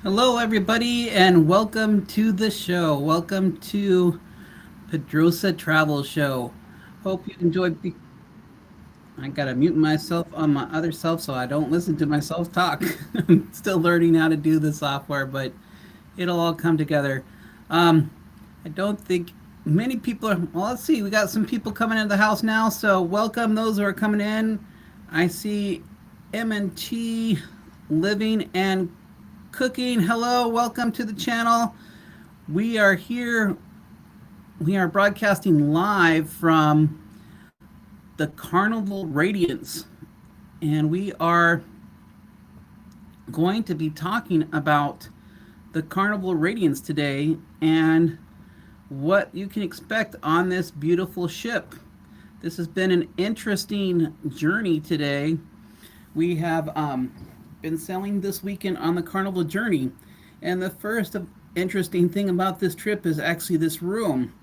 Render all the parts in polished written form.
Hello, everybody, and welcome to the show. Welcome to PedrozaTravel show. Hope you enjoyed. I gotta mute myself on my other self so I don't listen to myself talk. I'm still learning how to do the software, but it'll all come together. Um, I don't think many people are. Well, let's see. We got some people coming into the house now, so welcome those who are coming in. I see M&T living and cooking. Hello, welcome to the channel. We are here. We are broadcasting live from the Carnival Radiance, and we are going to be talking about the Carnival Radiance today and what you can expect on this beautiful ship. This has been an interesting journey today. We have been sailing this weekend on the Carnival Journey, and the first interesting thing about this trip is actually this room.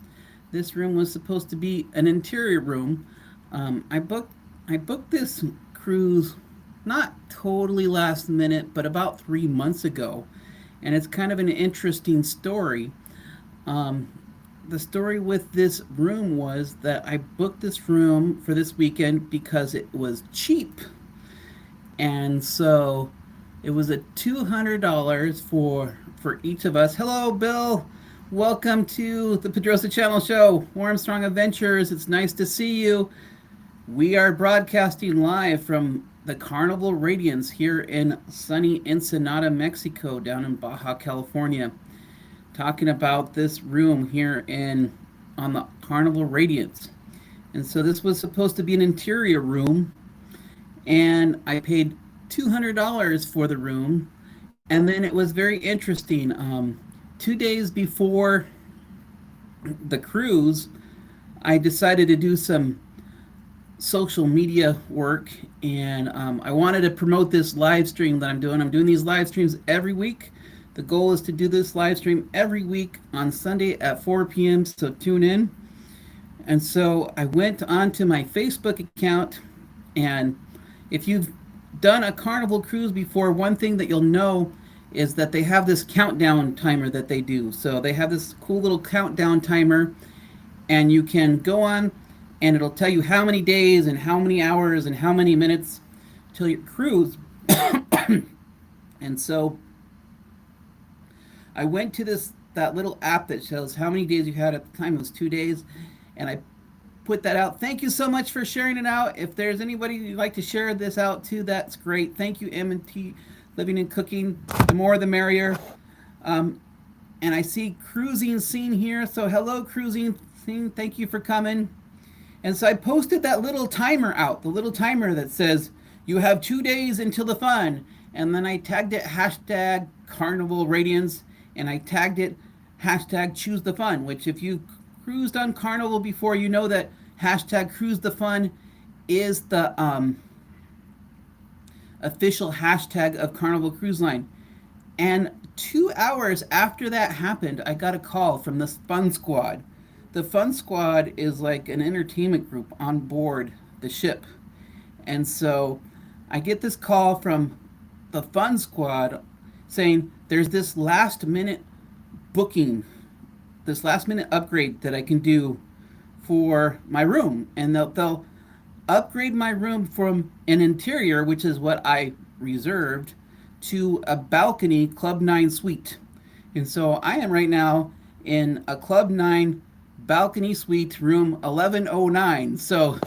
This room was supposed to be an interior room. I booked this cruise not totally last minute, but about 3 months ago, and it's kind of an interesting story. Um, the story with this room was that I booked this room for this weekend because it was cheap, and so it was a $200 for each of us. Hello, Bill. Welcome to the Pedroza Channel show, Warm Strong Adventures. It's nice to see you. We are broadcasting live from the Carnival Radiance here in sunny Ensenada, Mexico, down in Baja, California, talking about this room here in on the Carnival Radiance. And so this was supposed to be an interior room, and I paid $200 for the room. And then it was very interesting. 2 days before the cruise, I decided to do some social media work, and I wanted to promote this live stream that I'm doing. I'm doing these live streams every week. The goal is to do this live stream every week on Sunday at 4 p.m. So tune in. And so I went onto my Facebook account, and if you've done a Carnival cruise before, one thing that you'll know is that they have this countdown timer that they do. So they have this cool little countdown timer, and you can go on and it'll tell you how many days and how many hours and how many minutes till your cruise. And so I went to that little app that shows how many days you had. At the time it was 2 days, and I put that out. Thank you so much for sharing it out. If there's anybody you'd like to share this out to, that's great. Thank you, M&T Living and Cooking. The more the merrier. And I see Cruising Scene here. So hello, Cruising Scene. Thank you for coming. And so I posted that little timer out, the little timer that says, you have 2 days until the fun. And then I tagged it hashtag Carnival Radiance, and I tagged it hashtag Choose the Fun, which if you cruised on Carnival before, you know that hashtag Cruise the Fun is the official hashtag of Carnival Cruise Line. And 2 hours after that happened, I got a call from the Fun Squad. The Fun Squad is like an entertainment group on board the ship. And so I get this call from the Fun Squad saying there's this last minute booking, this last minute upgrade that I can do for my room. And they'll upgrade my room from an interior, which is what I reserved, to a balcony Club 9 suite. And so I am right now in a Club 9 balcony suite, room 1109. So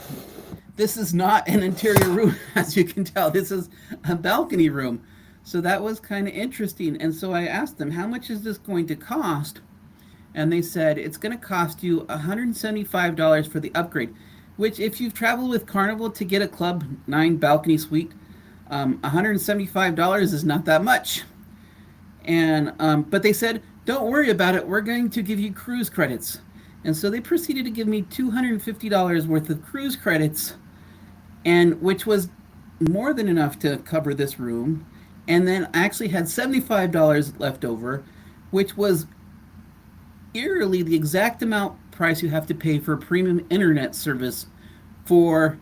this is not an interior room, as you can tell. This is a balcony room. So that was kind of interesting. And so I asked them, how much is this going to cost? And they said, it's going to cost you $175 for the upgrade, which if you've traveled with Carnival to get a Club 9 balcony suite, $175 is not that much. And but they said, don't worry about it. We're going to give you cruise credits. And so they proceeded to give me $250 worth of cruise credits, and which was more than enough to cover this room. And then I actually had $75 left over, which was eerily the exact amount price you have to pay for premium internet service for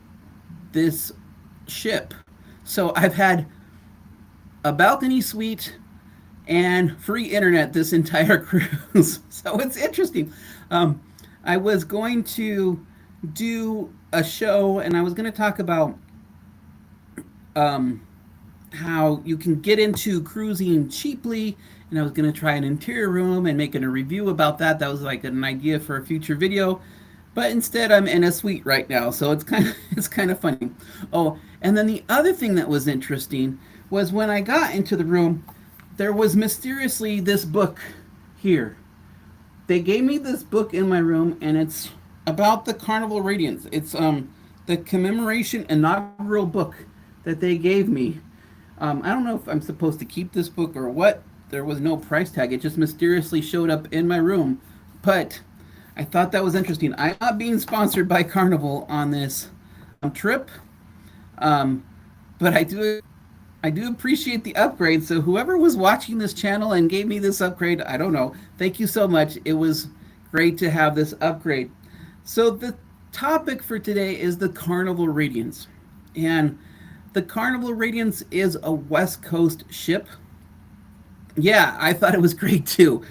this ship. So I've had a balcony suite, and free internet this entire cruise. So it's interesting. Um, I was going to do a show and I was going to talk about um, how you can get into cruising cheaply. And I was going to try an interior room and making a review about that. That was like an idea for a future video. But instead, I'm in a suite right now, so it's kind of funny. Oh, and then the other thing that was interesting was when I got into the room, there was mysteriously this book here. They gave me this book in my room, and it's about the Carnival Radiance. It's the commemoration inaugural book that they gave me. I don't know if I'm supposed to keep this book or what. There was no price tag. It just mysteriously showed up in my room, but I thought that was interesting. I'm not being sponsored by Carnival on this trip, um, but I do appreciate the upgrade. So whoever was watching this channel and gave me this upgrade, I don't know. Thank you so much. It was great to have this upgrade. So the topic for today is the Carnival Radiance. And the Carnival Radiance is a West Coast ship. Yeah, I thought it was great too.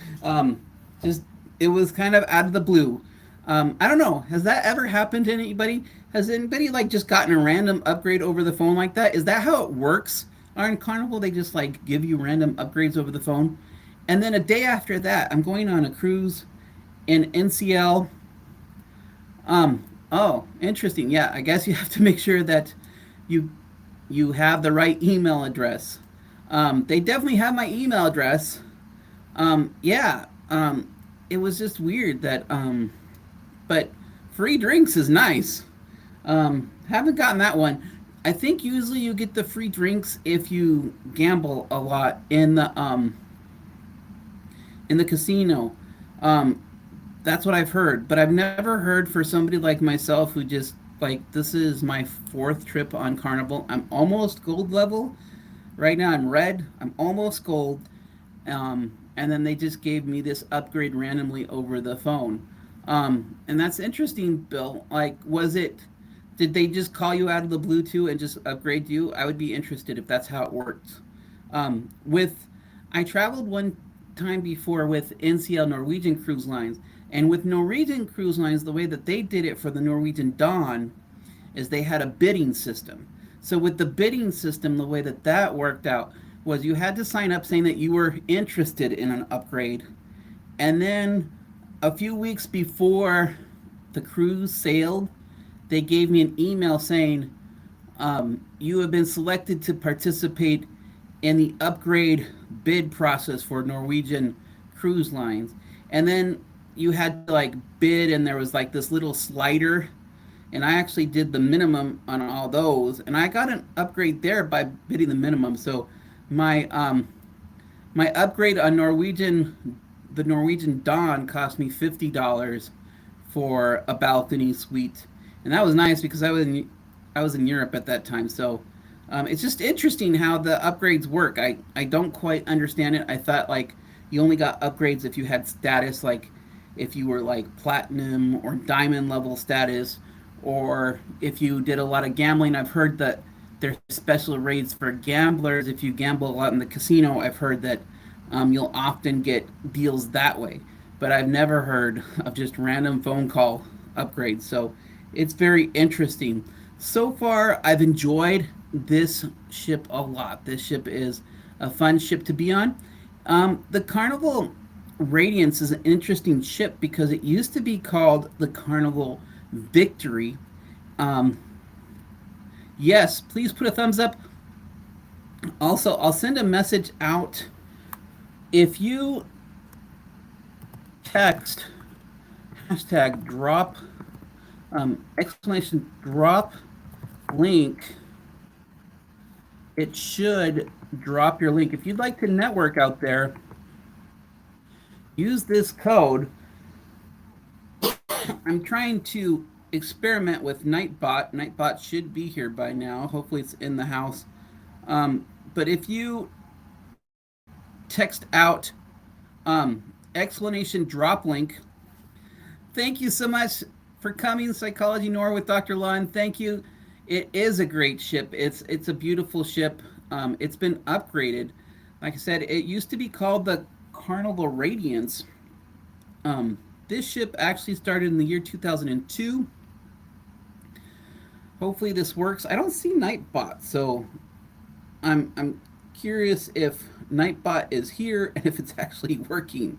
Just it was kind of out of the blue. I don't know. Has that ever happened to anybody? Has anybody like just gotten a random upgrade over the phone like that? Is that how it works? On Carnival, they just like give you random upgrades over the phone, and then a day after that, I'm going on a cruise in NCL. Oh, interesting. Yeah, I guess you have to make sure that you you have the right email address. They definitely have my email address. Yeah. It was just weird that. But free drinks is nice. Haven't gotten that one. I think usually you get the free drinks if you gamble a lot in the casino. Um, that's what I've heard, but I've never heard for somebody like myself who just like this is my fourth trip on Carnival. I'm almost gold level. Right now I'm red. I'm almost gold. And then they just gave me this upgrade randomly over the phone. And that's interesting, Bill. Like, did they just call you out of the blue too and just upgrade you? I would be interested if that's how it works. I traveled one time before with NCL Norwegian Cruise Lines, and with Norwegian Cruise Lines, the way that they did it for the Norwegian Dawn is they had a bidding system. So with the bidding system, the way that that worked out was you had to sign up saying that you were interested in an upgrade, and then a few weeks before the cruise sailed, they gave me an email saying, you have been selected to participate in the upgrade bid process for Norwegian Cruise Lines. And then you had to like bid, and there was like this little slider. And I actually did the minimum on all those, and I got an upgrade there by bidding the minimum. So my my upgrade on the Norwegian Dawn cost me $50 for a balcony suite, and that was nice because I was in Europe at that time. So it's just interesting how the upgrades work. I don't quite understand it. I thought like you only got upgrades if you had status, like if you were like platinum or diamond level status, or if you did a lot of gambling. I've heard that there's special rates for gamblers. If you gamble a lot in the casino, I've heard that you'll often get deals that way. But I've never heard of just random phone call upgrades. So it's very interesting. So far, I've enjoyed this ship a lot. This ship is a fun ship to be on. The Carnival Radiance is an interesting ship because it used to be called the Carnival Victory. Um, yes, please put a thumbs up. Also, I'll send a message out if you text hashtag drop exclamation drop link. It should drop your link. If you'd like to network out there, use this code. I'm trying to experiment with Nightbot. Nightbot should be here by now. Hopefully, it's in the house. But if you text out explanation drop link, thank you so much for coming, Psychology Noir with Dr. Lon. Thank you. It is a great ship. It's a beautiful ship. It's been upgraded. Like I said, it used to be called the Carnival Radiance. This ship actually started in the year 2002. Hopefully this works. I don't see Nightbot, so I'm curious if Nightbot is here and if it's actually working.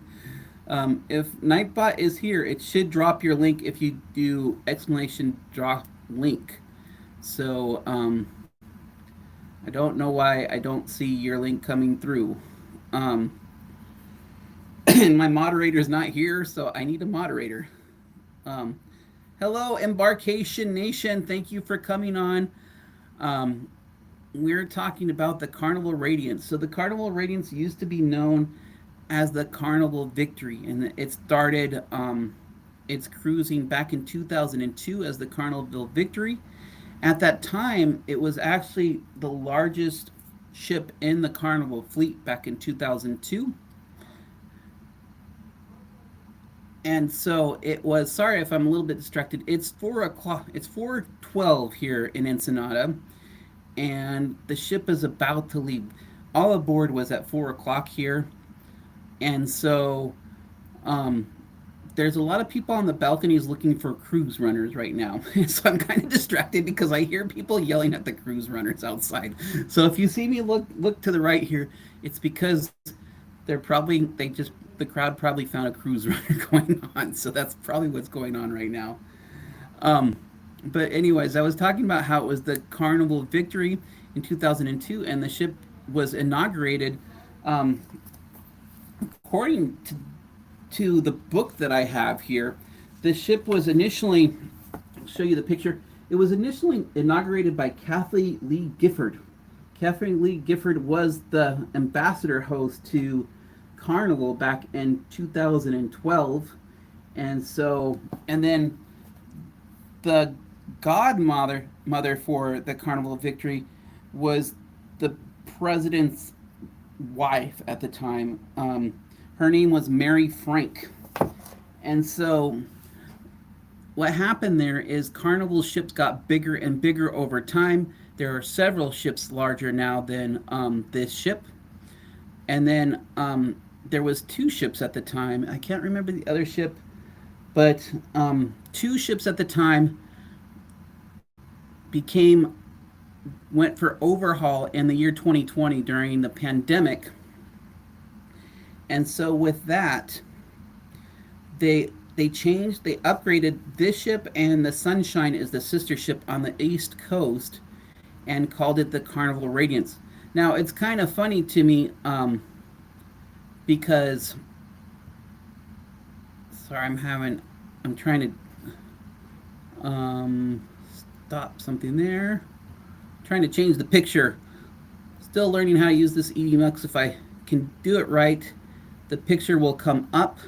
If Nightbot is here, it should drop your link if you do exclamation drop link. So I don't know why I don't see your link coming through. Um, and my moderator is not here, so I need a moderator. Um, Hello, Embarkation Nation. Thank you for coming on. Um, we're talking about the Carnival Radiance. So the Carnival Radiance used to be known as the Carnival Victory, and it started its cruising back in 2002 as the Carnival Victory. At that time, it was actually the largest ship in the Carnival fleet back in 2002. And so it was, sorry if I'm a little bit distracted. It's 4 o'clock, it's 4:12 here in Ensenada, and the ship is about to leave. All aboard was at 4 o'clock here. And so um, there's a lot of people on the balconies looking for cruise runners right now. So I'm kind of distracted because I hear people yelling at the cruise runners outside. So if you see me look to the right here, it's because the crowd probably found a cruise runner going on. So that's probably what's going on right now. Um, but anyways, I was talking about how it was the Carnival Victory in 2002, and the ship was inaugurated um, according to the book that I have here. The ship was initially, I'll show you the picture. It was initially inaugurated by Kathleen Lee Gifford. Kathleen Lee Gifford was the ambassador host to Carnival back in 2012. And then the godmother for the Carnival Victory was the president's wife at the time. Her name was Mary Frank. And so what happened there is Carnival ships got bigger and bigger over time. There are several ships larger now than this ship. And then there was two ships at the time. I can't remember the other ship, but two ships at the time became went for overhaul in the year 2020 during the pandemic. And so with that, they changed, they upgraded this ship, and the Sunshine is the sister ship on the East Coast, and called it the Carnival Radiance. Now it's kind of funny to me because sorry, I'm trying to stop something there. Trying to change the picture. Still learning how to use this EDMux. If I can do it right, the picture will come up.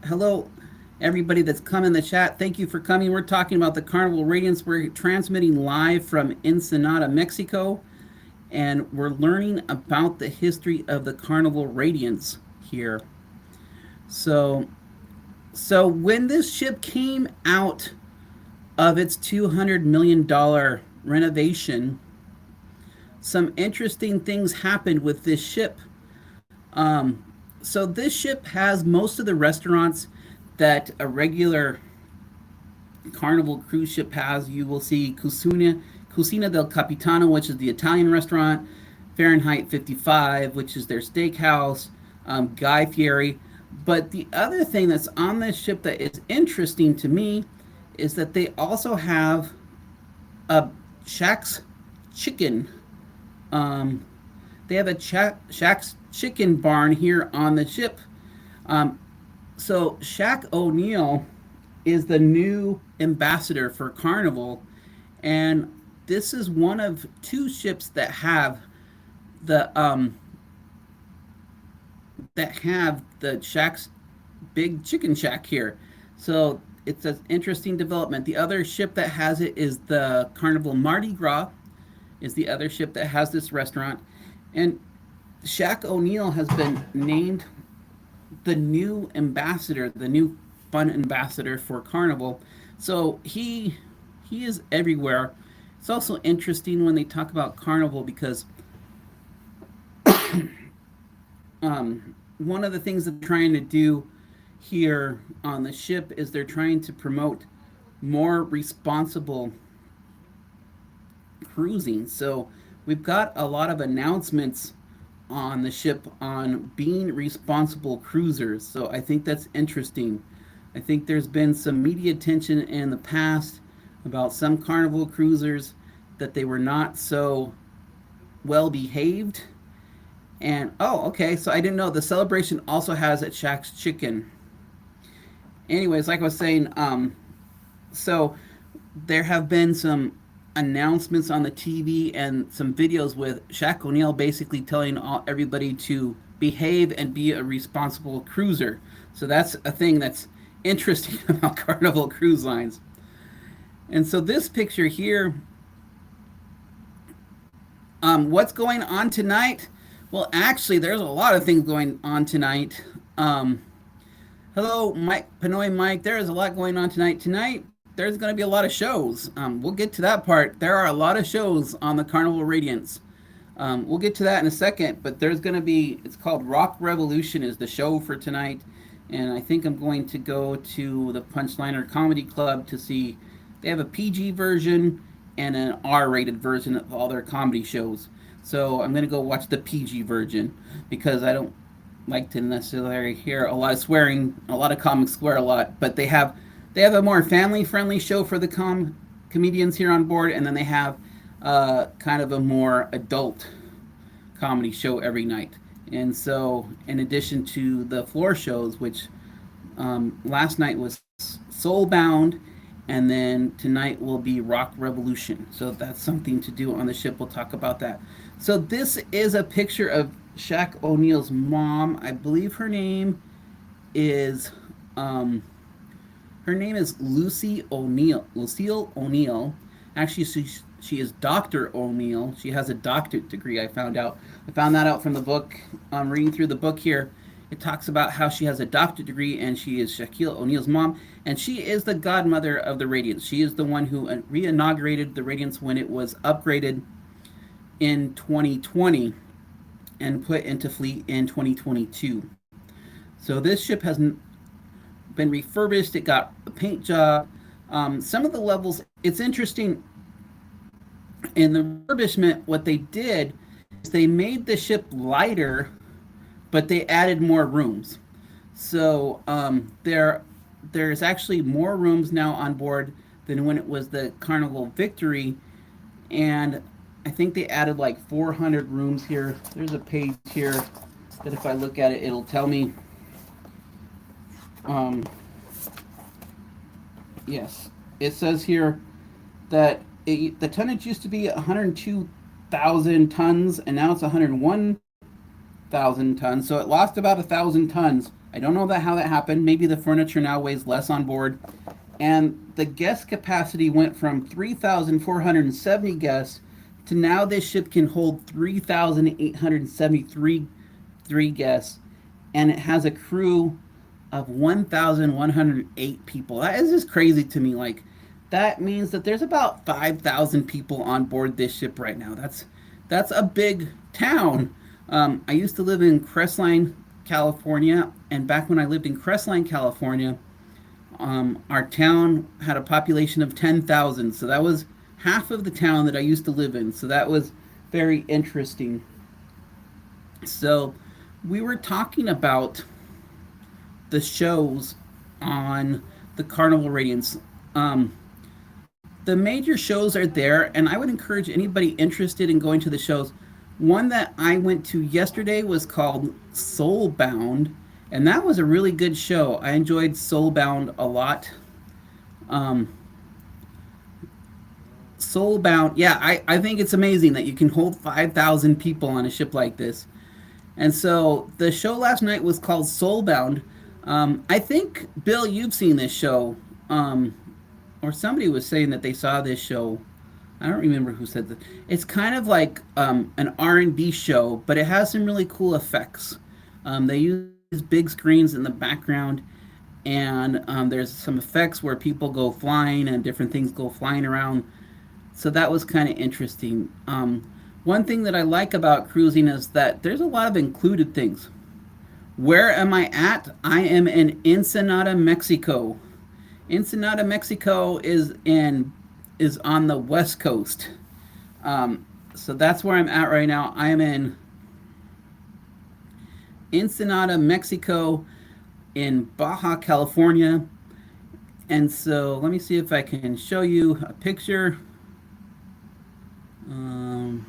Hello, everybody that's come in the chat. Thank you for coming. We're talking about the Carnival Radiance. We're transmitting live from Ensenada, Mexico, and we're learning about the history of the Carnival Radiance here. So when this ship came out of its $200 million renovation, some interesting things happened with this ship. So this ship has most of the restaurants that a regular Carnival cruise ship has. You will see Cucina del Capitano, which is the Italian restaurant, Fahrenheit 55, which is their steakhouse, Guy Fieri. But the other thing that's on this ship that is interesting to me is that they also have a Shack's Chicken. They have a Shack's Chicken barn here on the ship. So Shaq O'Neal is the new ambassador for Carnival, and this is one of two ships that have the Shack's big chicken shack here. So it's an interesting development. The other ship that has it is the Carnival Mardi Gras, is the other ship that has this restaurant. And Shaq O'Neal has been named the new ambassador, the new fun ambassador for Carnival. So he is everywhere. It's also interesting when they talk about Carnival because One of the things that they're trying to do here on the ship is they're trying to promote more responsible cruising. So we've got a lot of announcements on the ship on being responsible cruisers. So I think that's interesting. I think there's been some media attention in the past about some Carnival cruisers that they were not so well behaved. And oh, okay, so I didn't know the celebration also has at Shack's Chicken. Anyways, like I was saying, so there have been some announcements on the TV and some videos with Shaq O'Neal basically telling everybody to behave and be a responsible cruiser. So that's a thing that's interesting about Carnival Cruise Lines. And so this picture here, what's going on tonight? Well, actually, there's a lot of things going on tonight. Hello, Mike Pinoy Mike. There is a lot going on tonight. Tonight, there's going to be a lot of shows. We'll get to that part. There are a lot of shows on the Carnival Radiance. We'll get to that in a second, but there's going to be, it's called Rock Revolution is the show for tonight. And I think I'm going to go to the Punchliner Comedy Club to see, they have a PG version and an R-rated version of all their comedy shows. So I'm going to go watch the PG version because I don't like to necessarily hear a lot of swearing. A lot of comics swear a lot, but they have a more family friendly show for the comedians here on board, and then they have kind of a more adult comedy show every night. And so, in addition to the floor shows, which last night was Soulbound, and then tonight will be Rock Revolution. So that's something to do on the ship. We'll talk about that. So this is a picture of Shaq O'Neal's mom. I believe her name is Lucy O'Neal. Lucille O'Neal. Actually, she is Dr. O'Neal. She has a doctorate degree, I found out. I found that out from the book. Reading through the book here, it talks about how she has a doctorate degree and she is Shaquille O'Neal's mom. And she is the godmother of the Radiance. She is the one who re-inaugurated the Radiance when it was upgraded in 2020 and put into fleet in 2022. So this ship has been refurbished. It got a paint job. Some of the levels, it's interesting. In the refurbishment, what they did is they made the ship lighter, but they added more rooms. So there's actually more rooms now on board than when it was the Carnival Victory, and I think they added like 400 rooms here. There's a page here that if I look at it, it'll tell me. Yes, it says here that the tonnage used to be 102,000 tons, and now it's 101,000 tons. So it lost about 1,000 tons. I don't know how that happened. Maybe the furniture now weighs less on board. And the guest capacity went from 3,470 guests to now this ship can hold 3,873 guests, and it has a crew of 1,108 people. That is just crazy to me. Like, that means that there's about 5,000 people on board this ship right now. That's a big town. I used to live in Crestline, California, and back when I lived in Crestline, California, our town had a population of 10,000. So that was half of the town that I used to live in. So that was very interesting. So we were talking about the shows on the Carnival Radiance. The major shows are there, and I would encourage anybody interested in going to the shows. One that I went to yesterday was called Soulbound, and that was a really good show. I enjoyed Soulbound a lot. Soulbound, yeah, I think it's amazing that you can hold 5,000 people on a ship like this. And so the show last night was called Soulbound. I think, Bill, you've seen this show. Or somebody was saying that they saw this show. I don't remember who said that. It's kind of like an R&B show, but it has some really cool effects. They use big screens in the background, and there's some effects where people go flying and different things go flying around. So that was kind of interesting. One thing that I like about cruising is that there's a lot of included things. Where am I at? I am in Ensenada, Mexico. Ensenada, Mexico is on the west coast. So that's where I'm at right now. I am in Ensenada, Mexico, in Baja, California. And so let me see if I can show you a picture. Um,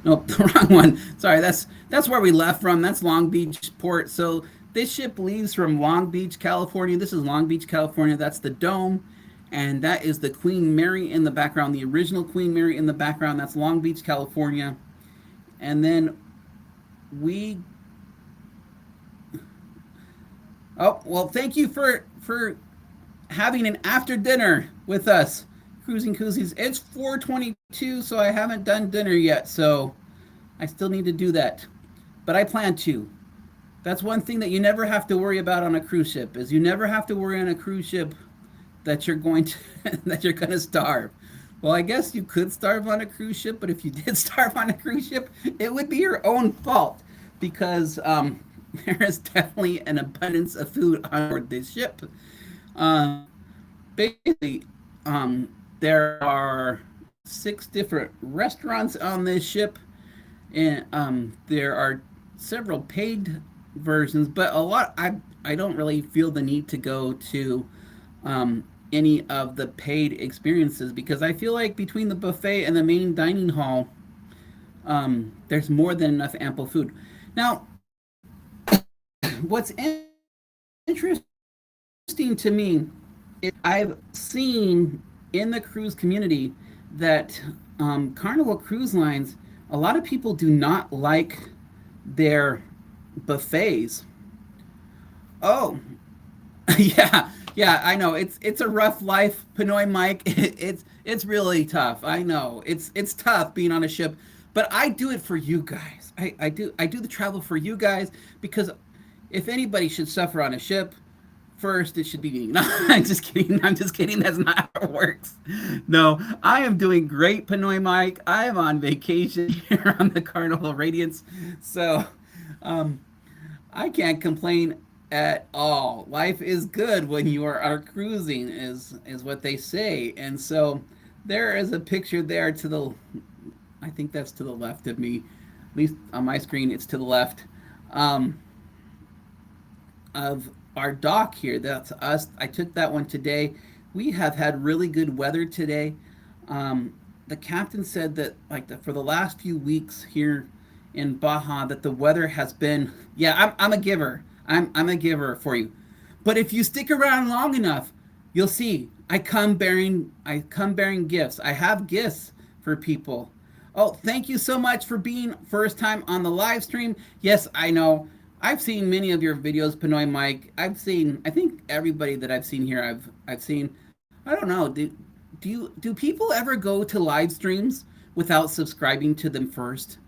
Nope, the wrong one. Sorry, that's where we left from. That's Long Beach Port. So this ship leaves from Long Beach, California. This is Long Beach, California. That's the dome, and that is the Queen Mary in the background. The original Queen Mary in the background. That's Long Beach, California. And then we. Oh well, thank you for having an after dinner with us, Cruising Koozies. It's 4:22, so I haven't done dinner yet. So I still need to do that, but I plan to. That's one thing that you never have to worry about on a cruise ship is you never have to worry on a cruise ship that you're going to that you're going to starve. Well, I guess you could starve on a cruise ship, but if you did starve on a cruise ship, it would be your own fault because there is definitely an abundance of food on board this ship. Um, Basically, there are 6 different restaurants on this ship, and there are several paid versions, but a lot I don't really feel the need to go to any of the paid experiences because I feel like between the buffet and the main dining hall, there's more than enough ample food. Now, what's interesting to me is I've seen in the cruise community that Carnival Cruise Lines, a lot of people do not like their buffets. Oh, yeah, yeah, I know. It's a rough life, Pinoy Mike. It's really tough. I know. It's tough being on a ship, but I do it for you guys. I do the travel for you guys because if anybody should suffer on a ship, first it should be me. No, I'm just kidding. I'm just kidding. That's not how it works. No, I am doing great, Pinoy Mike. I am on vacation here on the Carnival Radiance, so um, I can't complain at all. Life is good when you are cruising, is what they say. And so there is a picture there to the, I think that's to the left of me, at least on my screen, it's to the left um, of our dock here. That's us. I took that one today. We have had really good weather today. The captain said that for the last few weeks here in Baja that the weather has been, yeah, I'm a giver. I'm a giver for you. But if you stick around long enough, you'll see I come bearing gifts. I have gifts for people. Oh, thank you so much for being first time on the live stream. Yes, I know. I've seen many of your videos, Pinoy Mike. I think everybody that I've seen here, I've seen. I don't know. Do people ever go to live streams without subscribing to them first?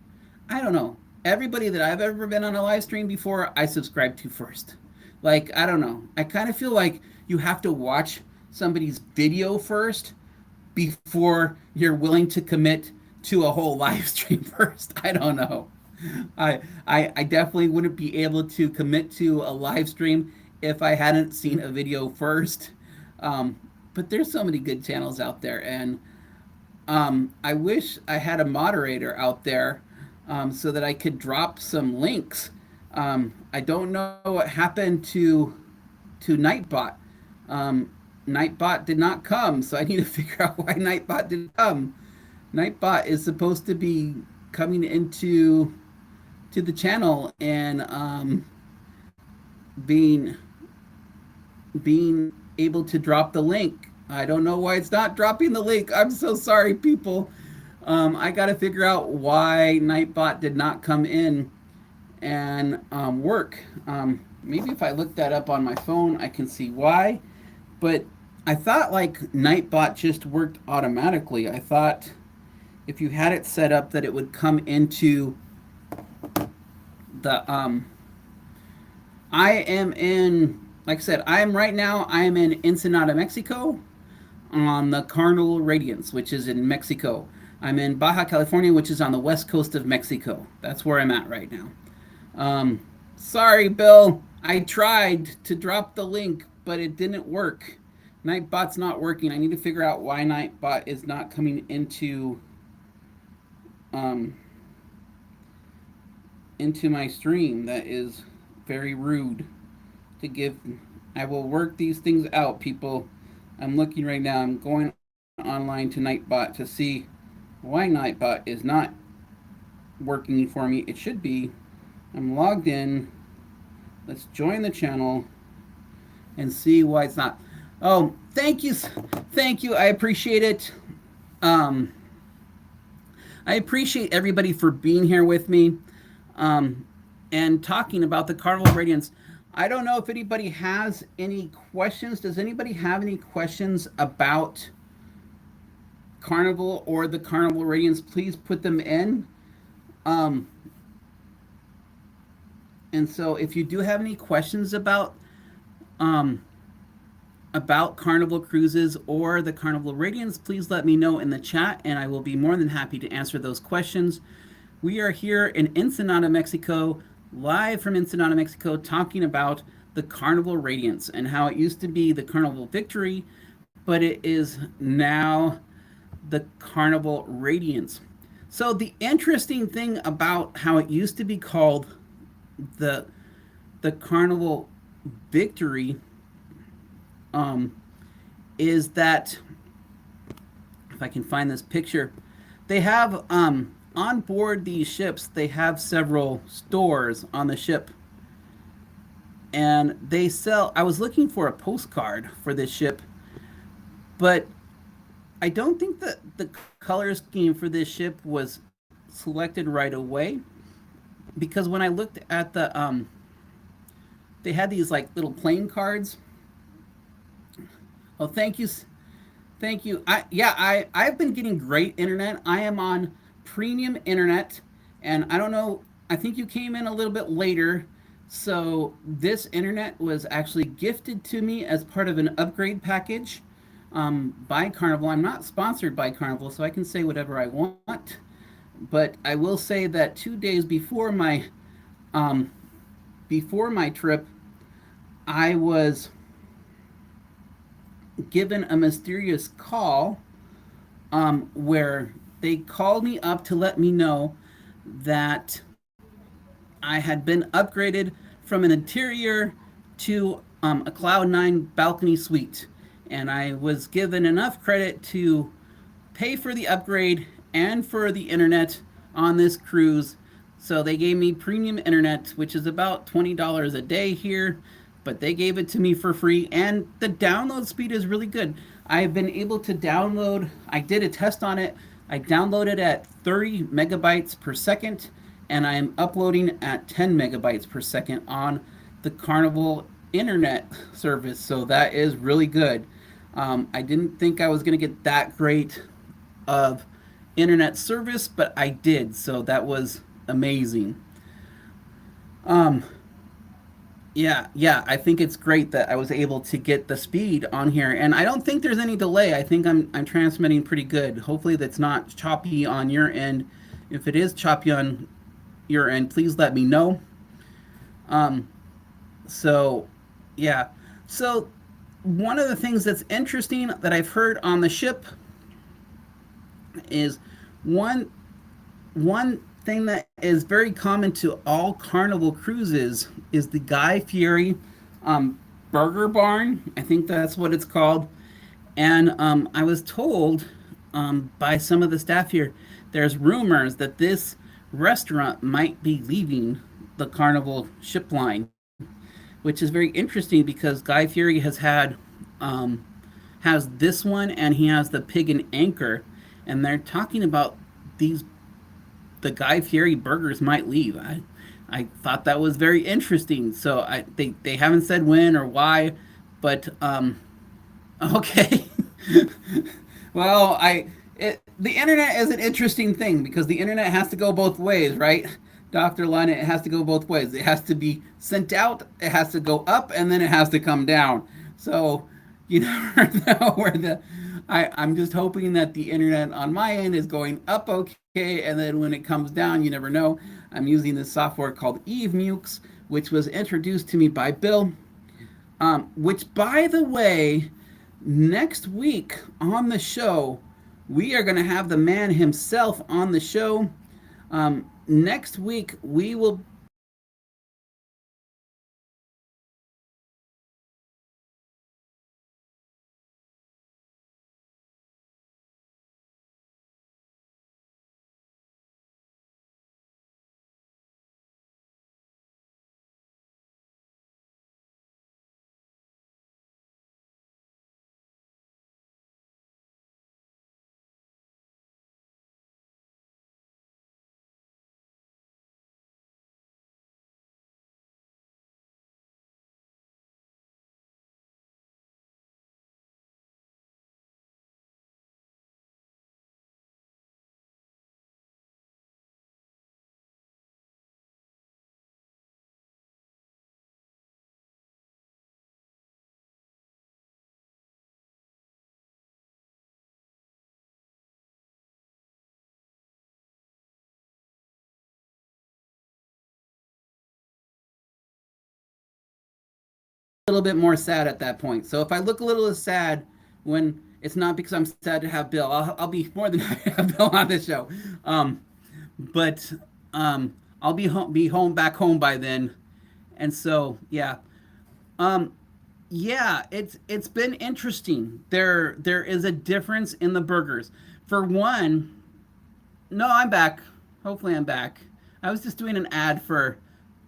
I don't know. Everybody that I've ever been on a live stream before, I subscribe to first. Like, I don't know. I kind of feel like you have to watch somebody's video first before you're willing to commit to a whole live stream first. I don't know. I definitely wouldn't be able to commit to a live stream if I hadn't seen a video first. But there's so many good channels out there, and I wish I had a moderator out there so that I could drop some links. I don't know what happened to Nightbot. Nightbot did not come, so I need to figure out why Nightbot didn't come. Nightbot is supposed to be coming into to the channel and being being able to drop the link. I don't know why it's not dropping the link. I'm so sorry, people. I got to figure out why Nightbot did not come in and work. Maybe if I look that up on my phone, I can see why. But I thought like Nightbot just worked automatically. I thought if you had it set up that it would come into the I am in, like I said, I am in Ensenada, Mexico, on the Carnival Radiance, which is in Mexico. I'm in Baja California, which is on the west coast of Mexico. That's where I'm at right now. Sorry, Bill. I tried to drop the link, but it didn't work. Nightbot's not working. I need to figure out why Nightbot is not coming um, into my stream. That is very rude to give. I will work these things out, people. I'm looking right now. I'm going online to Nightbot to see why Nightbot is not working for me. It should be. I'm logged in. Let's join the channel and see why it's not. Oh, thank you. Thank you. I appreciate it. Um, I appreciate everybody for being here with me and talking about the Carnival Radiance. I don't know if anybody has any questions. Does anybody have any questions about Carnival or the Carnival Radiance? Please put them in. Um, and so if you do have any questions about Carnival Cruises or the Carnival Radiance, please let me know in the chat and I will be more than happy to answer those questions. We are here in Ensenada, Mexico, live from Ensenada, Mexico, talking about the Carnival Radiance and how it used to be the Carnival Victory, but it is now the Carnival Radiance. So the interesting thing about how it used to be called the Carnival Victory is that, if I can find this picture, they have on board these ships, they have several stores on the ship, and they sell. I was looking for a postcard for this ship, but I don't think that the color scheme for this ship was selected right away, because when I looked at the they had these like little playing cards. Oh, thank you. Thank you. I've been getting great internet. I am on premium internet, and I don't know, I think you came in a little bit later. So this internet was actually gifted to me as part of an upgrade package by Carnival. I'm not sponsored by Carnival, so I can say whatever I want. But I will say that 2 days before my trip, I was given a mysterious call where they called me up to let me know that I had been upgraded from an interior to a Cloud9 balcony suite. And I was given enough credit to pay for the upgrade and for the internet on this cruise. So they gave me premium internet, which is about $20 a day here, but they gave it to me for free, and the download speed is really good. I've been able to download, I did a test on it. I downloaded at 30 megabytes per second, and I am uploading at 10 megabytes per second on the Carnival internet service. So that is really good. I didn't think I was going to get that great of internet service, but I did. So that was amazing. Yeah, I think it's great that I was able to get the speed on here, and I don't think there's any delay. I think I'm transmitting pretty good. Hopefully that's not choppy on your end. If it is choppy on your end, please let me know. So yeah. So one of the things that's interesting that I've heard on the ship is one thing that is very common to all Carnival cruises is the Guy Fieri Burger Barn. I think that's what it's called. And I was told by some of the staff here, there's rumors that this restaurant might be leaving the Carnival ship line, which is very interesting because Guy Fieri has this one, and he has the Pig and Anchor, and they're talking about the Guy Fieri burgers might leave. I thought that was very interesting. So they haven't said when or why, but okay. Well, the internet is an interesting thing because the internet has to go both ways, right? Dr. Lund, it has to go both ways. It has to be sent out, it has to go up, and then it has to come down. So you never know where I'm just hoping that the internet on my end is going up okay, and then when it comes down, you never know. I'm using this software called EveMukes, which was introduced to me by Bill. Which, by the way, next week on the show, we are going to have the man himself on the show. Next week, we will a little bit more sad at that point. So if I look a little sad when it's not because I'm sad to have Bill, I'll be more than happy to have Bill on the show. Um, but I'll be home back home by then, and so yeah, um, yeah, it's been interesting. There is a difference in the burgers. For one, no, I'm back. Hopefully, I'm back. I was just doing an ad for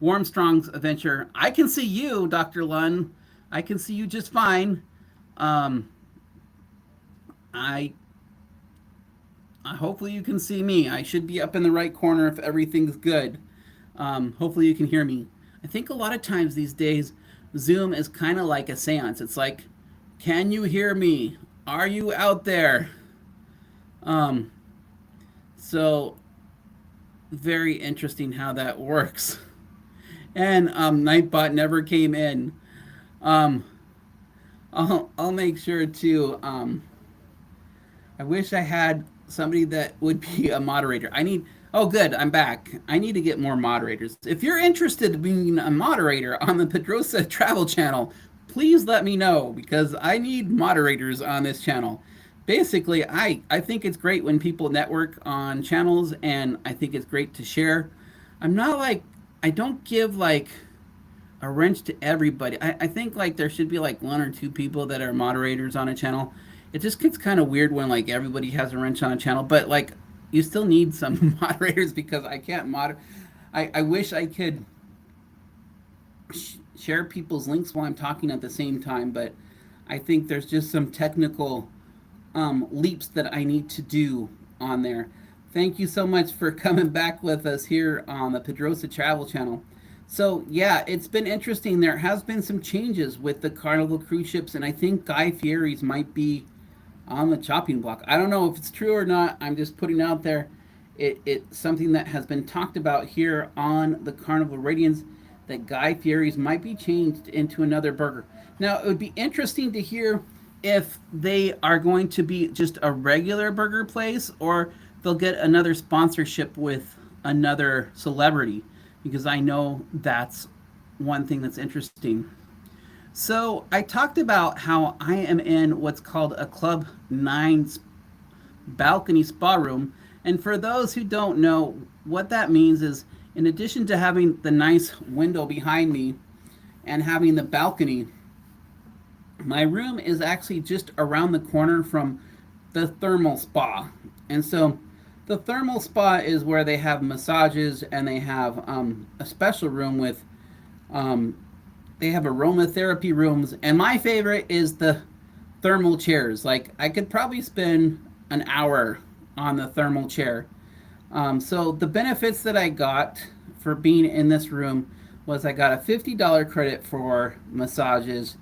Warmstrong's Adventure. I can see you, Dr. Lunn. I can see you just fine. Um, I hopefully you can see me. I should be up in the right corner if everything's good. Hopefully you can hear me. I think a lot of times these days, Zoom is kind of like a seance. It's like, can you hear me? Are you out there? Um, so very interesting how that works. And Nightbot never came in. Um, I'll make sure to. I wish I had somebody that would be a moderator. I need. Oh, good. I'm back. I need to get more moderators. If you're interested in being a moderator on the Pedroza Travel channel, please let me know because I need moderators on this channel. Basically, I think it's great when people network on channels, and I think it's great to share. I'm not like I don't give like a wrench to everybody. I think like there should be like one or two people that are moderators on a channel. It just gets kind of weird when like everybody has a wrench on a channel, but like you still need some moderators because I can't mod. I wish I could share people's links while I'm talking at the same time, but I think there's just some technical leaps that I need to do on there. Thank you so much for coming back with us here on the Pedroza Travel Channel. So yeah, it's been interesting. There has been some changes with the Carnival cruise ships, and I think Guy Fieri's might be on the chopping block. I don't know if it's true or not. I'm just putting out there. It's something that has been talked about here on the Carnival Radiance that Guy Fieri's might be changed into another burger. Now, it would be interesting to hear if they are going to be just a regular burger place or they'll get another sponsorship with another celebrity because I know that's one thing that's interesting. So I talked about how I am in what's called a Club 9 balcony spa room. And for those who don't know, what that means is in addition to having the nice window behind me and having the balcony, my room is actually just around the corner from the thermal spa. And so the thermal spa is where they have massages and they have a special room with um, they have aromatherapy rooms, and my favorite is the thermal chairs. Like I could probably spend an hour on the thermal chair. So the benefits that I got for being in this room was I got a $50 credit for massages.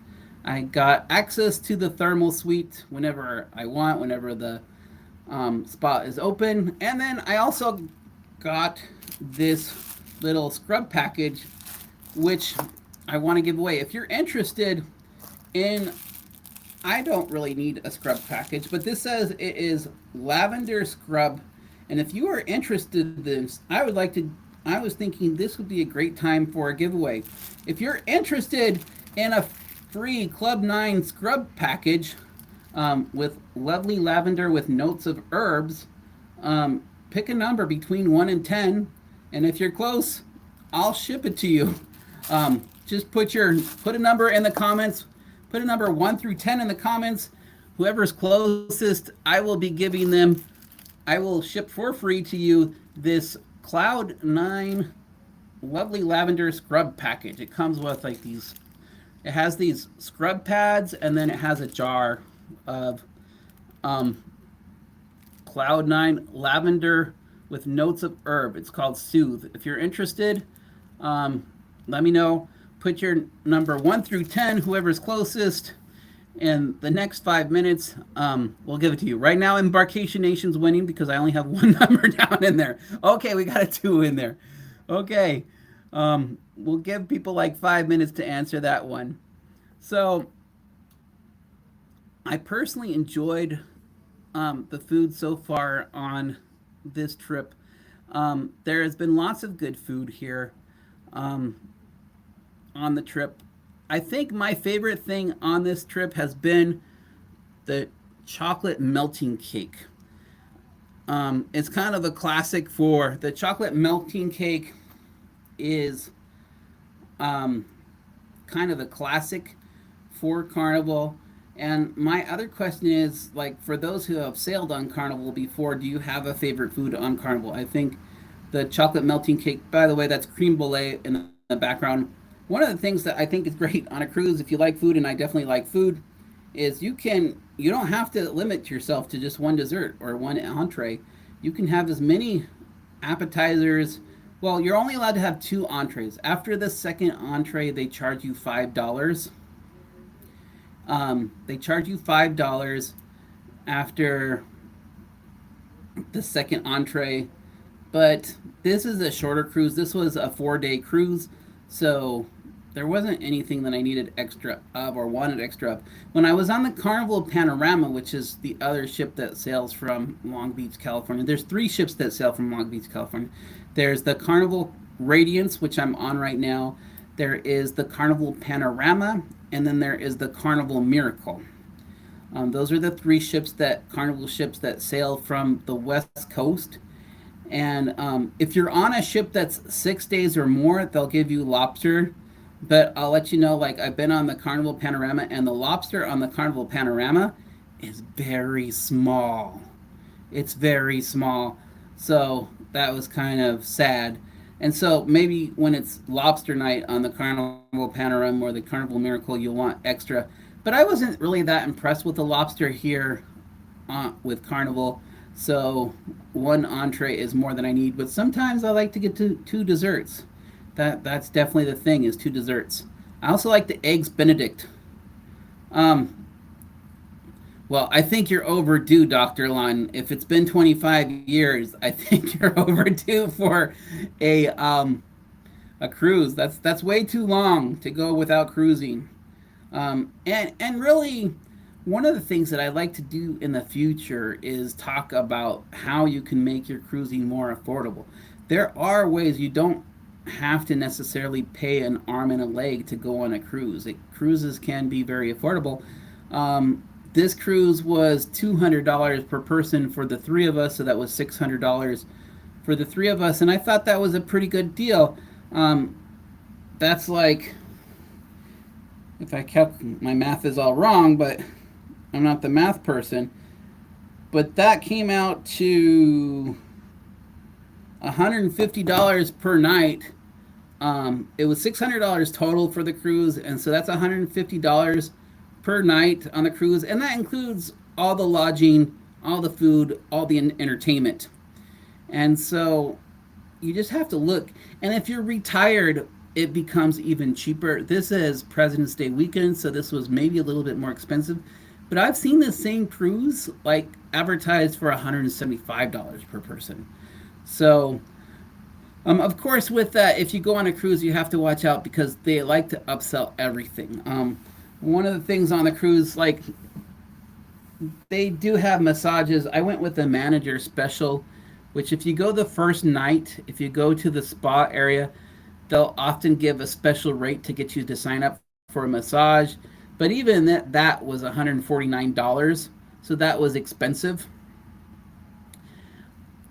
I got access to the thermal suite whenever I want, whenever the spa is open, and then I also got this little scrub package, which I want to give away. If you're interested in I don't really need a scrub package, but this says it is lavender scrub. And if you are interested in this, I was thinking this would be a great time for a giveaway. If you're interested in a free Club 9 scrub package with lovely lavender with notes of herbs, pick a number between 1 and 10. And if you're close, I'll ship it to you. Just put a number in the comments. Put a number 1 through 10 in the comments. Whoever's closest, I will be giving them. I will ship for free to you this Cloud 9 lovely lavender scrub package. It comes with like these. It has these scrub pads, and then it has a jar of Cloud 9 lavender with notes of herb. It's called Soothe. If you're interested, let me know. Put your number 1 through 10, whoever's closest, in the next 5 minutes. We'll give it to you. Right now, Embarkation Nation's winning because I only have one number down in there. Okay, we got a 2 in there. Okay. We'll give people like 5 minutes to answer that one. So, I personally enjoyed the food so far on this trip. There has been lots of good food here. On the trip. I think my favorite thing on this trip has been the chocolate melting cake. It's kind of a classic for the chocolate melting cake is kind of a classic for Carnival. And my other question is, like, for those who have sailed on Carnival before, do you have a favorite food on Carnival? I think the chocolate melting cake, by the way, that's cream brulee in the background. One of the things that I think is great on a cruise, if you like food, and I definitely like food, is you don't have to limit yourself to just one dessert or one entree. You can have as many appetizers. Well, you're only allowed to have 2 entrees. After the second entree, they charge you $5. They charge you $5 after the second entree. But this is a shorter cruise. This was a 4-day cruise. So there wasn't anything that I needed extra of or wanted extra of. When I was on the Carnival Panorama, which is the other ship that sails from Long Beach, California, there's 3 ships that sail from Long Beach, California. There's the Carnival Radiance, which I'm on right now. There is the Carnival Panorama, and then there is the Carnival Miracle. Those are the 3 Carnival ships that sail from the West Coast. And if you're on a ship that's 6 days or more, they'll give you lobster. But I'll let you know, like, I've been on the Carnival Panorama, and the lobster on the Carnival Panorama is very small. It's very small. So that was kind of sad. And so maybe when it's lobster night on the Carnival Panorama or the Carnival Miracle, you'll want extra. But I wasn't really that impressed with the lobster here with Carnival. So 1 entree is more than I need. But sometimes I like to get to 2 desserts. That's definitely the thing, is 2 desserts. I also like the eggs Benedict. Well, I think you're overdue, Dr. Lon. If it's been 25 years, I think you're overdue for a cruise. That's way too long to go without cruising. And really, one of the things that I'd like to do in the future is talk about how you can make your cruising more affordable. There are ways. You don't have to necessarily pay an arm and a leg to go on a cruise. Cruises can be very affordable. This cruise was $200 per person for the 3 of us, so that was $600 for the 3 of us, and I thought that was a pretty good deal. That's like, if I kept, my math is all wrong, but I'm not the math person, but that came out to $150 per night. It was $600 total for the cruise, and so that's $150 per night on the cruise, and that includes all the lodging, all the food, all the entertainment. And so you just have to look. And if you're retired, it becomes even cheaper. This is President's Day weekend, so this was maybe a little bit more expensive. But I've seen the same cruise like advertised for $175 per person. So, of course, with that, if you go on a cruise, you have to watch out because they like to upsell everything. One of the things on the cruise, like they do have massages. I went with the manager special, which if you go the first night, if you go to the spa area, they'll often give a special rate to get you to sign up for a massage. But even that was $149, so that was expensive.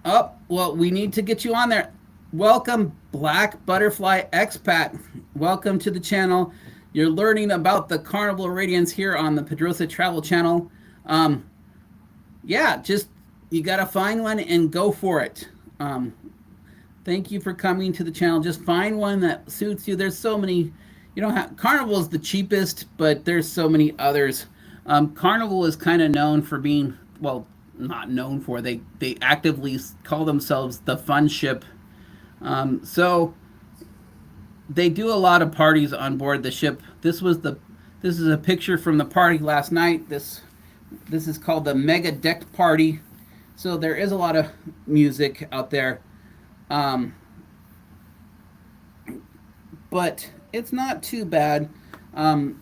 Oh, well, we need to get you on there. Welcome, Black Butterfly Expat. Welcome to the channel. You're learning about the Carnival Radiance here on the PedrozaTravel channel. Um, yeah, just you got to find one and go for it. Thank you for coming to the channel. Just find one that suits you. There's so many. You don't have Carnival is the cheapest, but there's so many others. Carnival is kind of known for being, well, not known for. They actively call themselves the fun ship. So they do a lot of parties on board the ship. This is a picture from the party last night. This is called the Mega Deck Party. So there is a lot of music out there. Um, but it's not too bad. Um,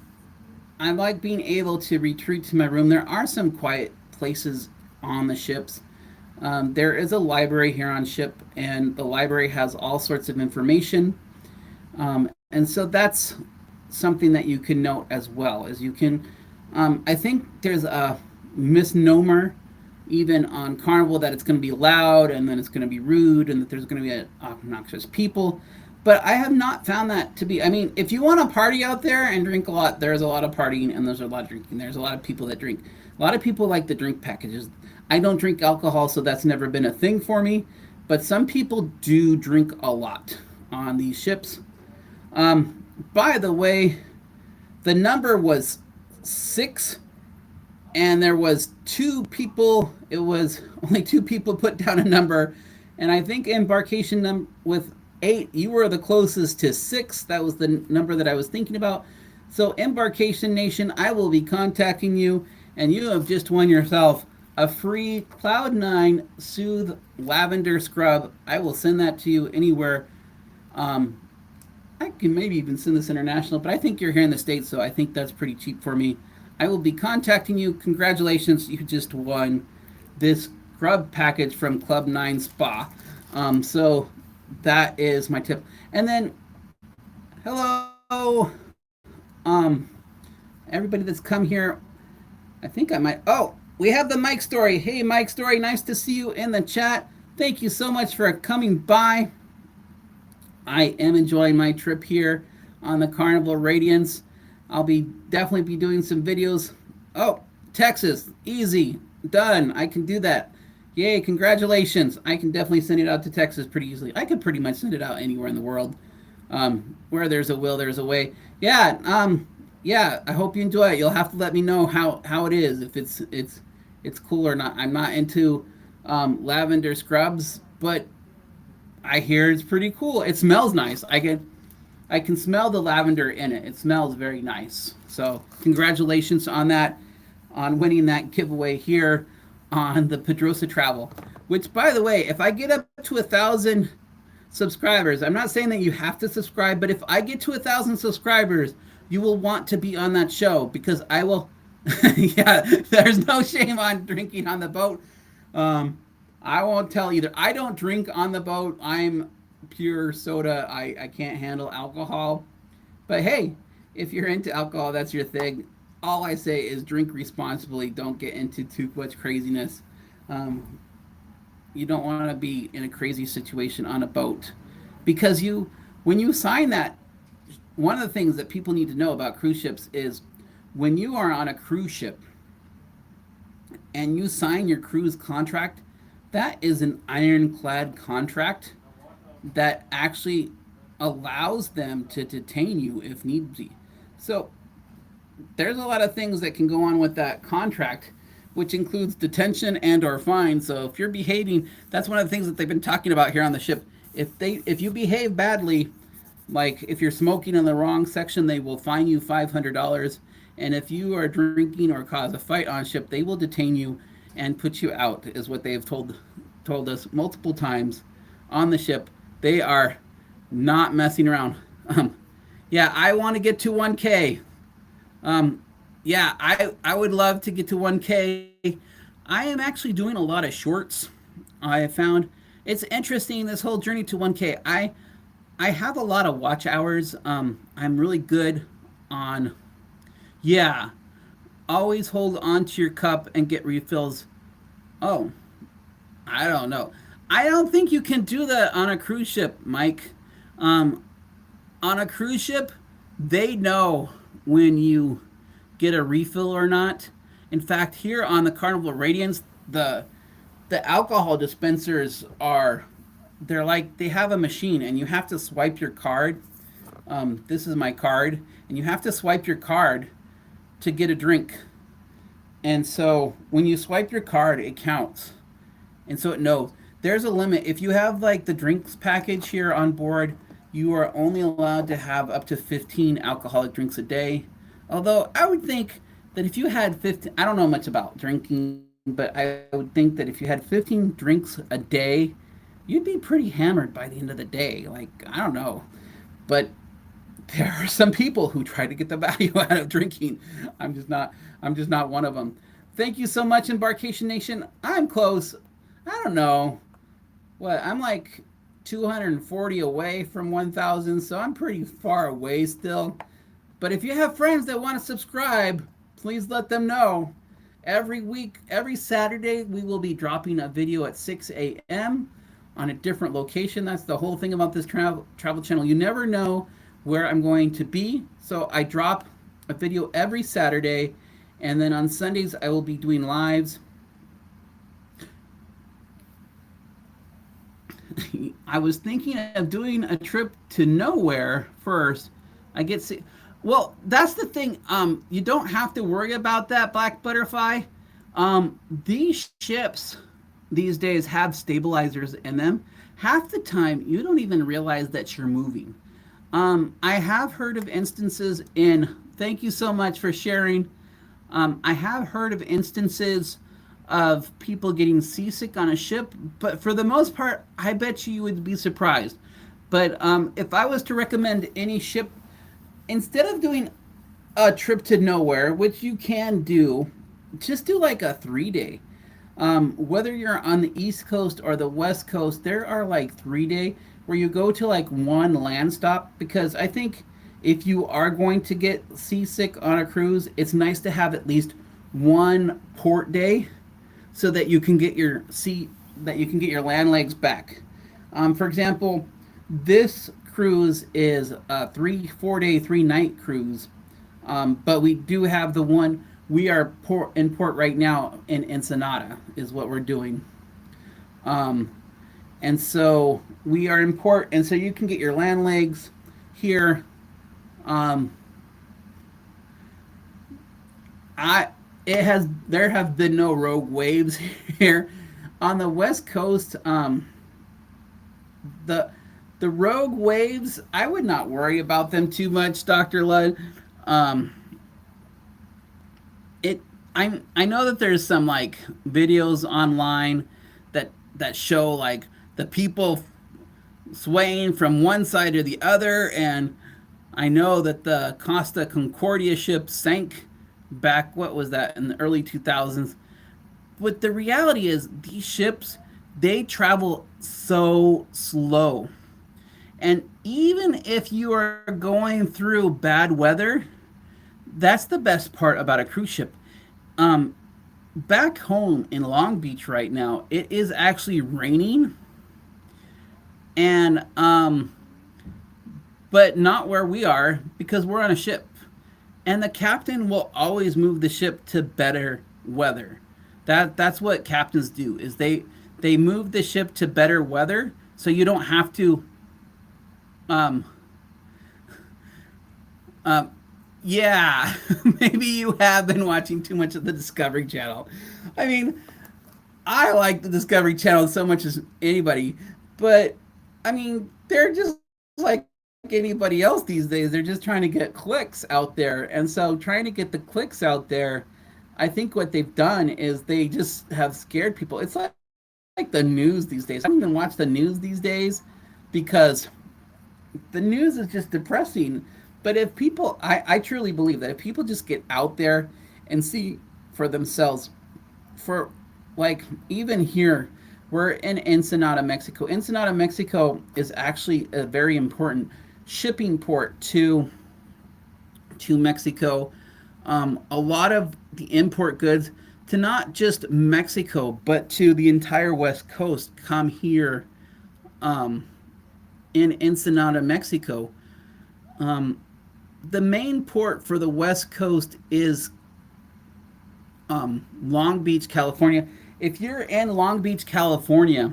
I like being able to retreat to my room. There are some quiet places on the ships. There is a library here on ship, and the library has all sorts of information. And so that's something that you can note as well. As you can, I think there's a misnomer even on Carnival that it's going to be loud and then it's going to be rude and that there's going to be obnoxious people. But I have not found that to be. I mean, if you want to party out there and drink a lot, there's a lot of partying and there's a lot of drinking. There's a lot of people that drink. A lot of people like the drink packages. I don't drink alcohol, so that's never been a thing for me. But some people do drink a lot on these ships. By the way, the number was 6, and there was 2 people. It was only 2 people put down a number, and I think embarkation with 8, you were the closest to 6. That was the number that I was thinking about. So Embarkation Nation, I will be contacting you, and you have just won yourself a free Cloud9 Soothe Lavender Scrub. I will send that to you anywhere. Um, I can maybe even send this international, but I think you're here in the States, so I think that's pretty cheap for me. I will be contacting you. Congratulations, you just won this scrub package from Club 9 Spa. So that is my tip. And then, hello, everybody that's come here. I think I might. Oh, we have the Mike Story. Hey, Mike Story, nice to see you in the chat. Thank you so much for coming by. I am enjoying my trip here on the Carnival Radiance. I'll be definitely be doing some videos. Oh, Texas, easy, done. I can do that. Yay, congratulations. I can definitely send it out to Texas pretty easily. I could pretty much send it out anywhere in the world. Where there's a will, there's a way. Yeah, yeah, I hope you enjoy it. You'll have to let me know how it is, if it's cool or not. I'm not into lavender scrubs, but I hear it's pretty cool. It smells nice. I can smell the lavender in it. It smells very nice. So congratulations on that, on winning that giveaway here on the PedrozaTravel. Which, by the way, if I get up to 1,000 subscribers, I'm not saying that you have to subscribe, but if I get to 1,000 subscribers, you will want to be on that show, because I will. Yeah, there's no shame on drinking on the boat. I won't tell either. I don't drink on the boat. I'm pure soda. I can't handle alcohol. But hey, if you're into alcohol, that's your thing. All I say is drink responsibly. Don't get into too much craziness. You don't want to be in a crazy situation on a boat, because when you sign that, one of the things that people need to know about cruise ships is when you are on a cruise ship and you sign your cruise contract, that is an ironclad contract that actually allows them to detain you if need be. So there's a lot of things that can go on with that contract, which includes detention and or fine. So if you're behaving, that's one of the things that they've been talking about here on the ship. If you behave badly, like if you're smoking in the wrong section, they will fine you $500. And if you are drinking or cause a fight on ship, they will detain you and put you out, is what they have told us multiple times on the ship. They are not messing around. Yeah, I want to get to 1K. Yeah, I would love to get to 1K. I am actually doing a lot of shorts. I found it's interesting this whole journey to 1K. I have a lot of watch hours. I'm really good on, yeah, always hold on to your cup and get refills. Oh, I don't know. I don't think you can do that on a cruise ship, Mike. Um, on a cruise ship, they know when you get a refill or not. In fact, here on the Carnival Radiance, the alcohol dispensers are, they're like they have a machine and you have to swipe your card. This is my card, and you have to swipe your card to get a drink. And so when you swipe your card, it counts. And so it knows there's a limit. If you have like the drinks package here on board, you are only allowed to have up to 15 alcoholic drinks a day. Although I would think that if you had 15, I don't know much about drinking, but I would think that if you had 15 drinks a day, you'd be pretty hammered by the end of the day. Like, I don't know. But there are some people who try to get the value out of drinking. I'm just not I'm just not one of them. Thank you so much, Embarkation Nation. I'm close. I don't know. What? I'm like 240 away from 1,000, so I'm pretty far away still. But if you have friends that want to subscribe, please let them know. Every week, every Saturday, we will be dropping a video at 6 a.m. on a different location. That's the whole thing about this travel channel. You never know where I'm going to be. So I drop a video every Saturday, and then on Sundays I will be doing lives. I was thinking of doing a trip to nowhere first. I get see. Well, that's the thing. You don't have to worry about that, Black Butterfly. These ships these days have stabilizers in them. Half the time, you don't even realize that you're moving. I have heard of instances in. Thank you so much for sharing. I have heard of instances of people getting seasick on a ship, but for the most part, I bet you would be surprised. But if I was to recommend any ship, instead of doing a trip to nowhere, which you can do, just do like a 3 day. Whether you're on the East Coast or the West Coast, there are like 3 day where you go to like one land stop, because I think if you are going to get seasick on a cruise, it's nice to have at least one port day so that you can get your land legs back. For example, this cruise is a 4 day 3 night cruise, but we do have the one we are in port right now in Ensenada is what we're doing. Um, and so we are in port, and so you can get your land legs here. Um, I it has There have been no rogue waves here on the West Coast. The the rogue waves, I would not worry about them too much, Doctor Ludd. Um, it I know that there's some like videos online that show like the people swaying from one side to the other, and I know that the Costa Concordia ship sank back, what was that, in the early 2000s. But the reality is these ships, they travel so slow. And even if you are going through bad weather, that's the best part about a cruise ship. Um, Back home in Long Beach right now, it is actually raining, and but not where we are because we're on a ship, and the captain will always move the ship to better weather. That's what captains do, is they move the ship to better weather so you don't have to um um yeah, maybe you have been watching too much of the Discovery Channel. I mean, I like the Discovery Channel so much as anybody, but I mean, they're just like anybody else these days. They're just trying to get clicks out there. And so, trying to get the clicks out there, I think what they've done is they just have scared people. It's like the news these days. I don't even watch the news these days because the news is just depressing. But if people, I truly believe that if people just get out there and see for themselves, for like even here, we're in Ensenada, Mexico. Ensenada, Mexico is actually a very important shipping port to Mexico. A lot of the import goods to not just Mexico, but to the entire West Coast come here in Ensenada, Mexico. Um, the main port for the West Coast is Long Beach, California. If you're in Long Beach, California,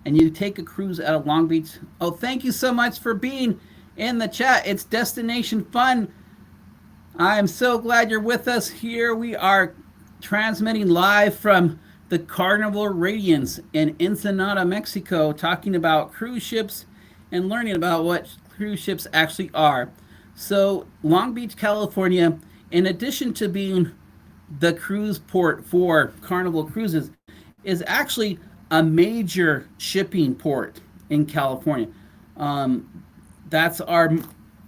and you take a cruise out of Long Beach, oh, thank you so much for being in the chat. It's Destination Fun. I am so glad you're with us here. We are transmitting live from the Carnival Radiance in Ensenada, Mexico, talking about cruise ships and learning about what cruise ships actually are. So, Long Beach, California, in addition to being the cruise port for Carnival Cruises, is actually a major shipping port in California. That's our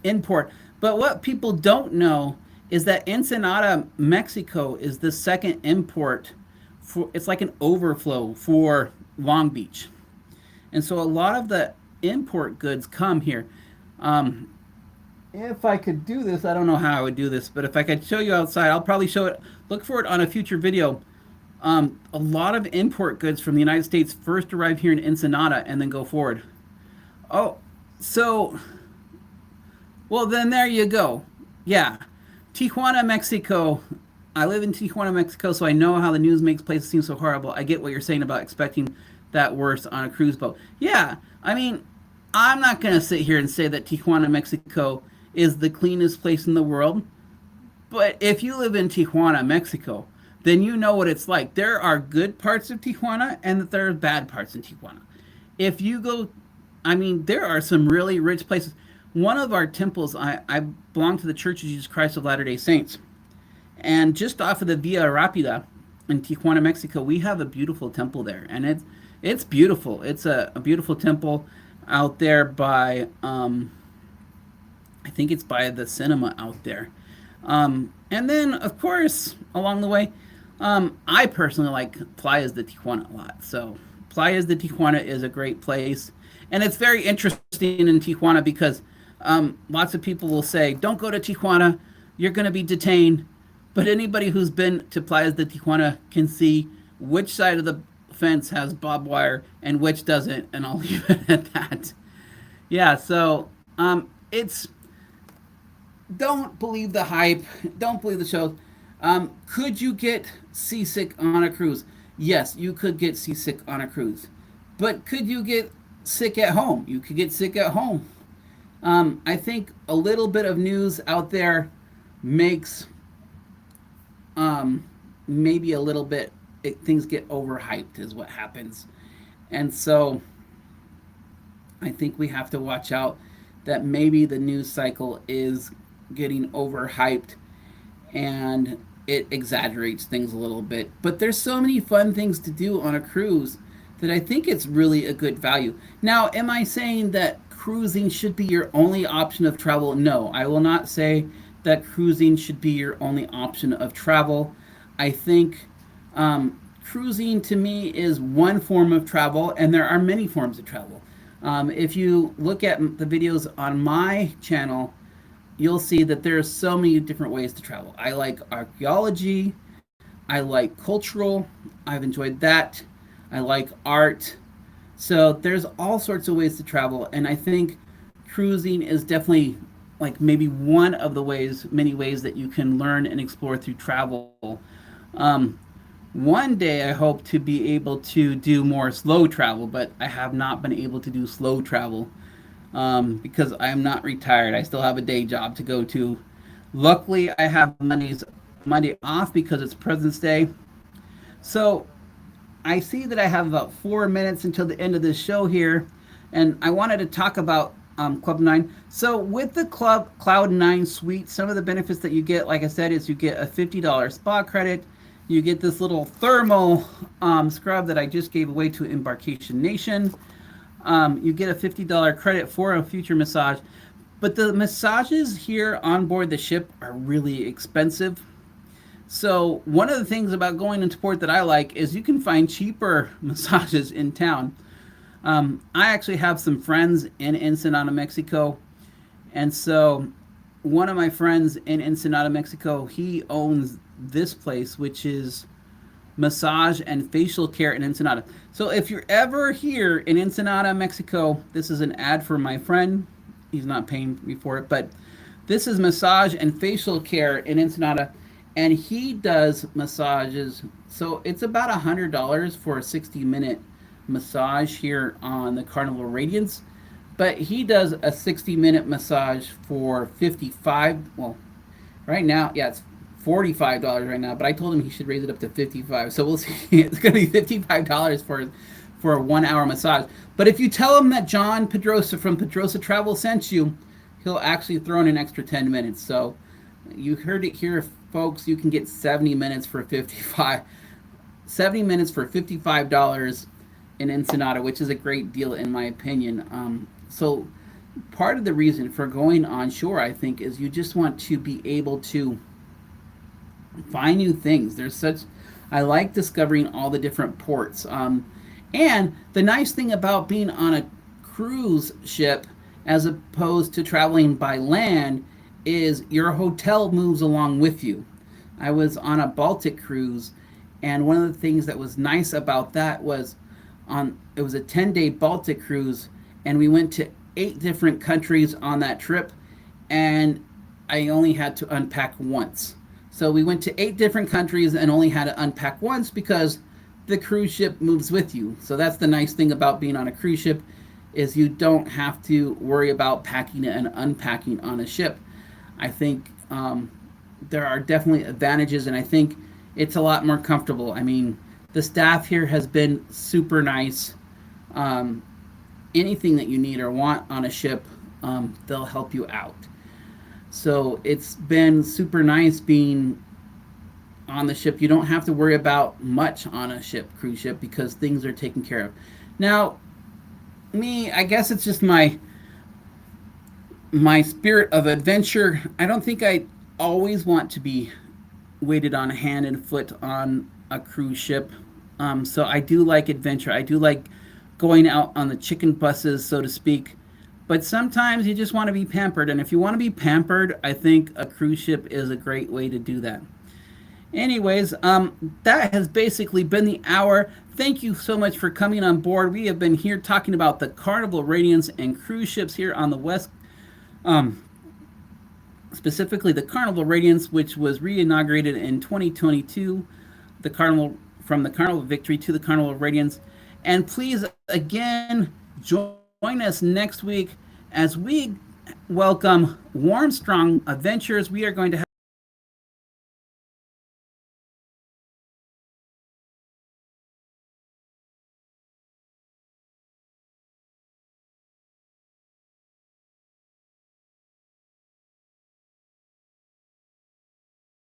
import. But what people don't know is that Ensenada, Mexico is the second import for, it's like an overflow for Long Beach. And so a lot of the import goods come here. If I could do this, I don't know how I would do this, but if I could show you outside, I'll probably show it. Look for it on a future video. A lot of import goods from the United States first arrive here in Ensenada and then go forward. Oh, so, well, then there you go. Yeah. Tijuana, Mexico. I live in Tijuana, Mexico, so I know how the news makes places seem so horrible. I get what you're saying about expecting that worse on a cruise boat. Yeah, I mean, I'm not going to sit here and say that Tijuana, Mexico is the cleanest place in the world. But if you live in Tijuana, Mexico, then you know what it's like. There are good parts of Tijuana and that there are bad parts in Tijuana. If you go, I mean, there are some really rich places. One of our temples, I belong to the Church of Jesus Christ of Latter-day Saints. And just off of the Via Rápida in Tijuana, Mexico, we have a beautiful temple there. And it's beautiful. It's a beautiful temple out there by, I think it's by the cinema out there. And then, of course, along the way, I personally like Playas de Tijuana a lot. So Playas de Tijuana is a great place. And it's very interesting in Tijuana because lots of people will say, don't go to Tijuana, you're going to be detained. But anybody who's been to Playas de Tijuana can see which side of the fence has barbed wire and which doesn't, and I'll leave it at that. Yeah, so it's, don't believe the hype, don't believe the shows. Could you get seasick on a cruise? Yes, you could get seasick on a cruise. But could you get sick at home? You could get sick at home. I think a little bit of news out there makes maybe a little bit, things get overhyped is what happens. And so I think we have to watch out that maybe the news cycle is getting overhyped and it exaggerates things a little bit. But there's so many fun things to do on a cruise that I think it's really a good value. Now, am I saying that cruising should be your only option of travel? No, I will not say that cruising should be your only option of travel. I think cruising to me is one form of travel, and there are many forms of travel. If you look at the videos on my channel, you'll see that there are so many different ways to travel. I like archaeology, I like cultural, I've enjoyed that, I like art. So there's all sorts of ways to travel, and I think cruising is definitely like maybe one of the ways, many ways that you can learn and explore through travel. One day I hope to be able to do more slow travel, but I have not been able to do slow travel because I am not retired. I still have a day job to go to. Luckily, I have Monday off because it's President's Day. So I see that I have about 4 minutes until the end of this show here, and I wanted to talk about Club 9. So with the Cloud 9 suite, some of the benefits that you get, like I said, is you get a $50 spa credit. You get this little thermal scrub that I just gave away to Embarkation Nation. You get a $50 credit for a future massage. But the massages here on board the ship are really expensive. So one of the things about going into port that I like is you can find cheaper massages in town. I actually have some friends in Ensenada, Mexico, and so one of my friends in Ensenada, Mexico, he owns this place, which is massage and facial care in Ensenada. So if you're ever here in Ensenada, Mexico, this is an ad for my friend. He's not paying me for it, but this is massage and facial care in Ensenada, and he does massages. So it's about $100 for a 60-minute massage here on the Carnival Radiance, but he does a 60-minute massage for 55. Well, right now, yeah, it's $45 right now, but I told him he should raise it up to 55. So we'll see. It's going to be $55 for a 1 hour massage. But if you tell him that John Pedroza from PedrozaTravel sent you, he'll actually throw in an extra 10 minutes. So you heard it here, folks. You can get 70 minutes for 55. 70 minutes for $55 in Ensenada, which is a great deal in my opinion. So part of the reason for going on shore, I think, is you just want to be able to find new things. I like discovering all the different ports. And the nice thing about being on a cruise ship as opposed to traveling by land is your hotel moves along with you. I was on a Baltic cruise, and one of the things that was nice about that was it was a 10-day Baltic cruise, and we went to 8 different countries on that trip, and I only had to unpack once. So we went to 8 different countries and only had to unpack once because the cruise ship moves with you. So that's the nice thing about being on a cruise ship is you don't have to worry about packing and unpacking on a ship. I think there are definitely advantages, and I think it's a lot more comfortable. I mean, the staff here has been super nice. Anything that you need or want on a ship, they'll help you out. So it's been super nice being on the ship. You don't have to worry about much on a cruise ship, because things are taken care of. Now, I guess it's just my spirit of adventure. I don't think I always want to be weighted on hand and foot on a cruise ship. So I do like adventure. I do like going out on the chicken buses, so to speak. But sometimes you just want to be pampered. And if you want to be pampered, I think a cruise ship is a great way to do that. Anyways, that has basically been the hour. Thank you so much for coming on board. We have been here talking about the Carnival Radiance and cruise ships here on the West, specifically the Carnival Radiance, which was re-inaugurated in 2022, from the Carnival Victory to the Carnival Radiance. And please, again, join us next week as we welcome Warm Strong Adventures. We are going to have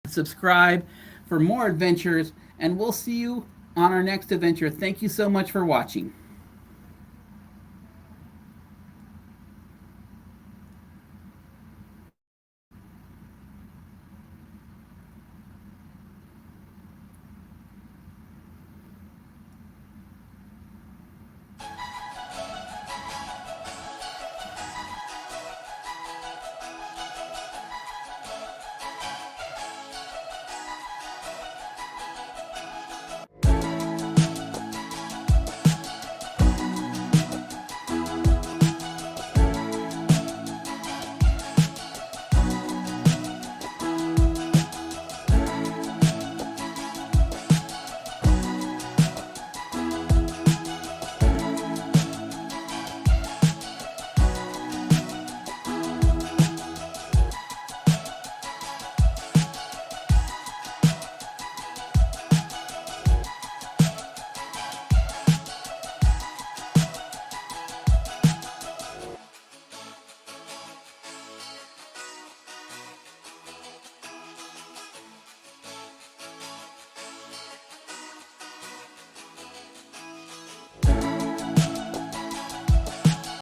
subscribe for more adventures, and we'll see you on our next adventure. Thank you so much for watching.